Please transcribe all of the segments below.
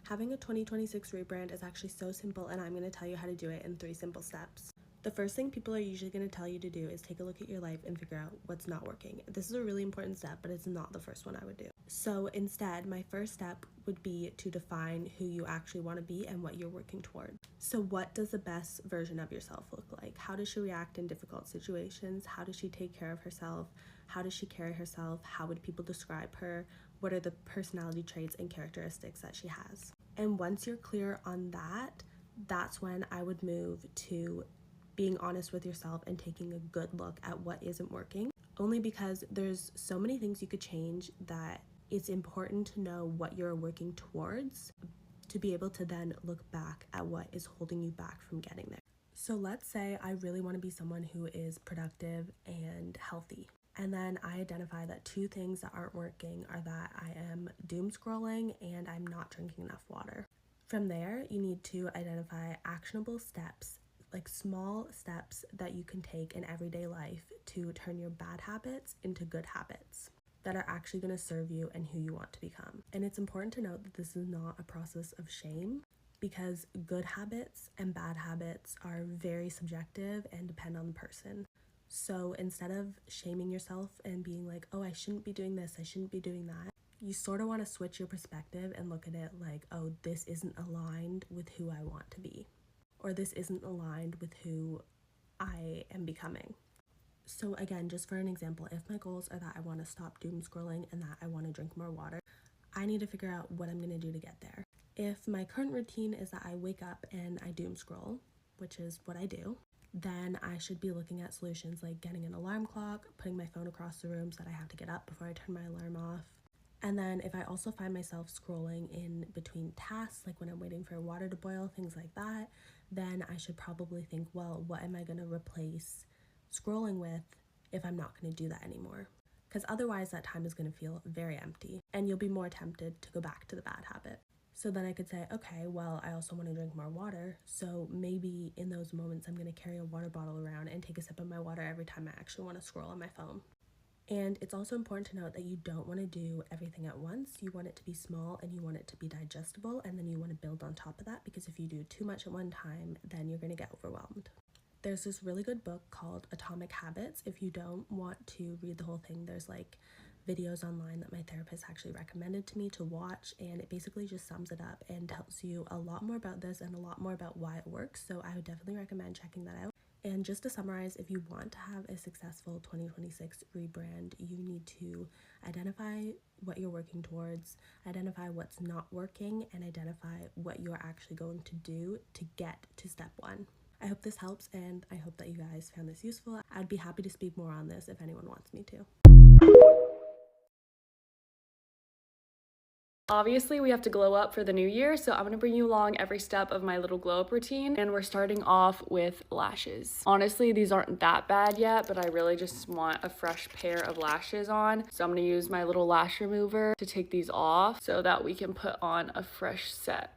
Having a 2026 rebrand is actually so simple, and I'm going to tell you how to do it in 3 simple steps. The first thing people are usually going to tell you to do is take a look at your life and figure out what's not working. This is a really important step, but it's not the first one I would do. So instead, my first step would be to define who you actually want to be and what you're working toward. So what does the best version of yourself look like? How does she react in difficult situations? How does she take care of herself? How does she carry herself? How would people describe her? What are the personality traits and characteristics that she has? And once you're clear on that, that's when I would move to being honest with yourself and taking a good look at what isn't working. Only because there's so many things you could change that it's important to know what you're working towards to be able to then look back at what is holding you back from getting there. So let's say I really want to be someone who is productive and healthy. And then I identify that 2 things that aren't working are that I am doom scrolling and I'm not drinking enough water. From there, you need to identify actionable steps, like small steps that you can take in everyday life to turn your bad habits into good habits that are actually going to serve you and who you want to become. And it's important to note that this is not a process of shame, because good habits and bad habits are very subjective and depend on the person. So instead of shaming yourself and being like, oh, I shouldn't be doing this, I shouldn't be doing that, you sort of want to switch your perspective and look at it like, oh, this isn't aligned with who I want to be, or this isn't aligned with who I am becoming. So again, just for an example, if my goals are that I want to stop doom scrolling and that I want to drink more water, I need to figure out what I'm going to do to get there. If my current routine is that I wake up and I doom scroll, which is what I do, then I should be looking at solutions like getting an alarm clock, putting my phone across the room so that I have to get up before I turn my alarm off. And then if I also find myself scrolling in between tasks, like when I'm waiting for water to boil, things like that, then I should probably think, well, what am I going to replace scrolling with if I'm not going to do that anymore? Because otherwise that time is going to feel very empty and you'll be more tempted to go back to the bad habit. So then I could say, okay, well, I also want to drink more water, so maybe in those moments I'm going to carry a water bottle around and take a sip of my water every time I actually want to scroll on my phone. And it's also important to note that you don't want to do everything at once. You want it to be small and you want it to be digestible, and then you want to build on top of that, because if you do too much at one time, then you're going to get overwhelmed. There's this really good book called Atomic Habits. If you don't want to read the whole thing, there's like videos online that my therapist actually recommended to me to watch, and it basically just sums it up and tells you a lot more about this and a lot more about why it works. So I would definitely recommend checking that out. And just to summarize, if you want to have a successful 2026 rebrand, you need to identify what you're working towards, identify what's not working, and identify what you're actually going to do to get to step 1. I hope this helps, and I hope that you guys found this useful. I'd be happy to speak more on this if anyone wants me to. Obviously, we have to glow up for the new year, so I'm going to bring you along every step of my little glow up routine, and we're starting off with lashes. Honestly, these aren't that bad yet, but I really just want a fresh pair of lashes on, so I'm going to use my little lash remover to take these off so that we can put on a fresh set.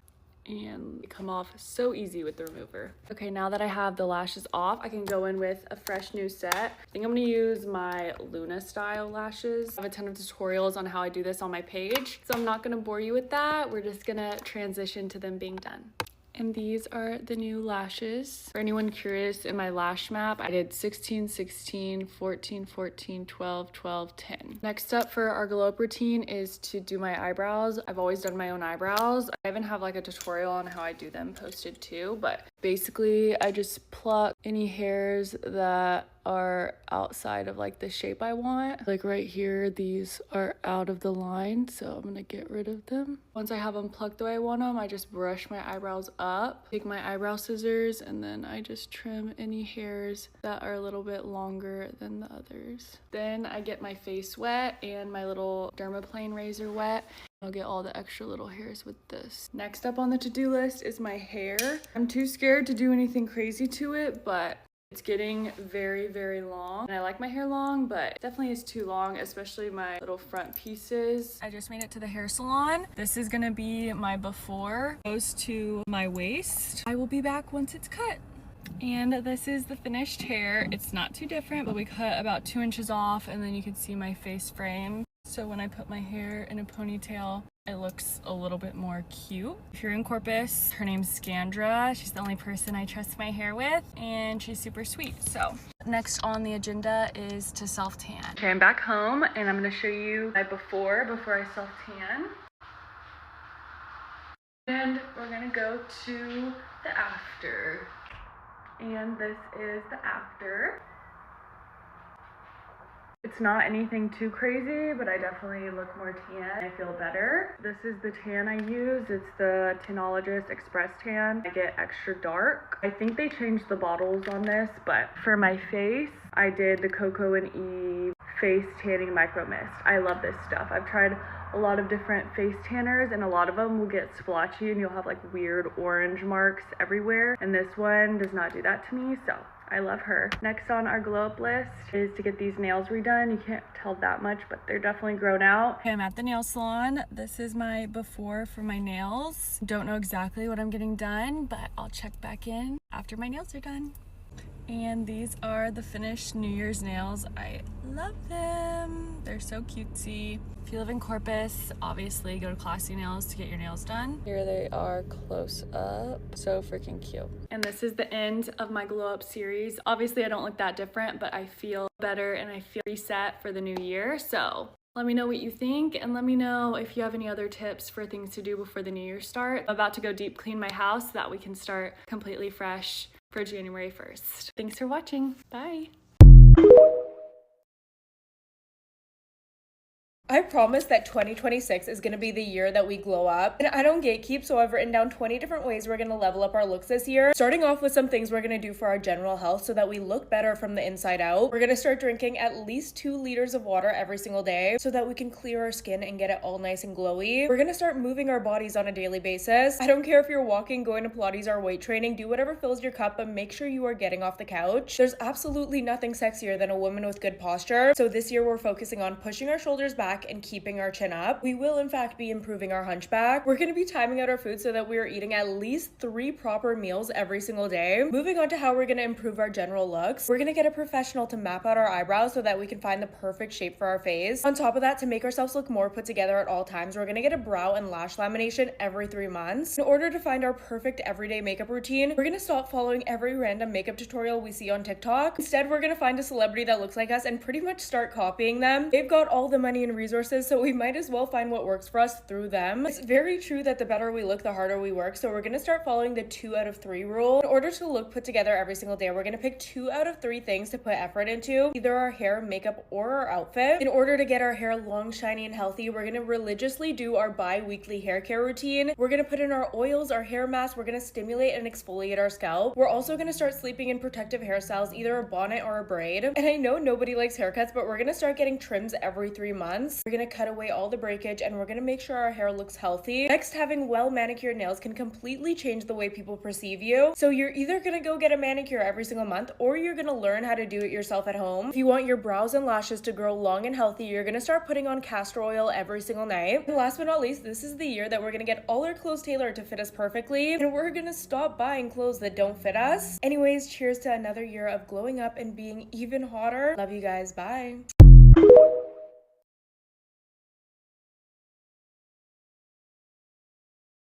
And they come off so easy with the remover. Okay, now that I have the lashes off, I can go in with a fresh new set. I think I'm gonna use my Luna style lashes. I have a ton of tutorials on how I do this on my page, so I'm not gonna bore you with that. We're just gonna transition to them being done. And these are the new lashes. For anyone curious, in my lash map, I did 16, 16, 14, 14, 12, 12, 10. Next up for our glow up routine is to do my eyebrows. I've always done my own eyebrows. I even have like a tutorial on how I do them posted too, but basically I just pluck any hairs that are outside of like the shape I want. Like right here, these are out of the line, so I'm gonna get rid of them. Once I have them plucked the way I want them, I just brush my eyebrows up, take my eyebrow scissors, and then I just trim any hairs that are a little bit longer than the others. Then I get my face wet and my little dermaplane razor wet. I'll get all the extra little hairs with this. Next up on the to-do list is my hair. I'm too scared to do anything crazy to it, but it's getting very, very long. And I like my hair long, but it definitely is too long, especially my little front pieces. I just made it to the hair salon. This is gonna be my before. Goes to my waist. I will be back once it's cut. And this is the finished hair. It's not too different, but we cut about 2 inches off, and then you can see my face frame. So when I put my hair in a ponytail, it looks a little bit more cute. If you're in Corpus, her name's Scandra. She's the only person I trust my hair with, and she's super sweet. So next on the agenda is to self-tan. Okay, I'm back home, and I'm gonna show you my before I self-tan. And we're gonna go to the after. And this is the after. It's not anything too crazy, but I definitely look more tan. I feel better. This is the tan I use. It's the Tanologist Express Tan. I get extra dark. I think they changed the bottles on this, but for my face, I did the Cocoa and Eve Face Tanning Micro Mist. I love this stuff. I've tried a lot of different face tanners, and a lot of them will get splotchy and you'll have like weird orange marks everywhere. And this one does not do that to me, so I love her. Next on our glow up list is to get these nails redone. You can't tell that much, but they're definitely grown out. Okay, I'm at the nail salon. This is my before for my nails. Don't know exactly what I'm getting done, but I'll check back in after my nails are done. And these are the finished New Year's nails. I love them. They're so cutesy. If you live in Corpus, obviously go to Classy Nails to get your nails done. Here they are close up. So freaking cute. And this is the end of my glow up series. Obviously I don't look that different, but I feel better and I feel reset for the new year. So let me know what you think, and let me know if you have any other tips for things to do before the new year start. I'm about to go deep clean my house so that we can start completely fresh for January 1st. Thanks for watching. Bye. I promise that 2026 is going to be the year that we glow up. And I don't gatekeep, so I've written down 20 different ways we're going to level up our looks this year. Starting off with some things we're going to do for our general health so that we look better from the inside out. We're going to start drinking at least 2 liters of water every single day so that we can clear our skin and get it all nice and glowy. We're going to start moving our bodies on a daily basis. I don't care if you're walking, going to Pilates, or weight training. Do whatever fills your cup, but make sure you are getting off the couch. There's absolutely nothing sexier than a woman with good posture. So this year we're focusing on pushing our shoulders back and keeping our chin up. We will in fact be improving our hunchback. We're going to be timing out our food so that we are eating at least 3 proper meals every single day. Moving on to how we're going to improve our general looks. We're going to get a professional to map out our eyebrows so that we can find the perfect shape for our face. On top of that, to make ourselves look more put together at all times, we're going to get a brow and lash lamination every 3 months. In order to find our perfect everyday makeup routine, we're going to stop following every random makeup tutorial we see on TikTok. Instead, we're going to find a celebrity that looks like us and pretty much start copying them. They've got all the money and resources, so we might as well find what works for us through them. It's very true that the better we look, the harder we work, so we're going to start following the 2 out of 3 rule. In order to look put together every single day, we're going to pick 2 out of 3 things to put effort into, either our hair, makeup, or our outfit. In order to get our hair long, shiny, and healthy, we're going to religiously do our bi-weekly hair care routine. We're going to put in our oils, our hair masks, we're going to stimulate and exfoliate our scalp. We're also going to start sleeping in protective hairstyles, either a bonnet or a braid. And I know nobody likes haircuts, but we're going to start getting trims every 3 months. We're going to cut away all the breakage, and we're going to make sure our hair looks healthy. Next, having well manicured nails can completely change the way people perceive you. So you're either going to go get a manicure every single month, or you're going to learn how to do it yourself at home. If you want your brows and lashes to grow long and healthy, you're going to start putting on castor oil every single night. And last but not least, this is the year that we're going to get all our clothes tailored to fit us perfectly, and we're going to stop buying clothes that don't fit us. Anyways, cheers to another year of glowing up and being even hotter. Love you guys. Bye.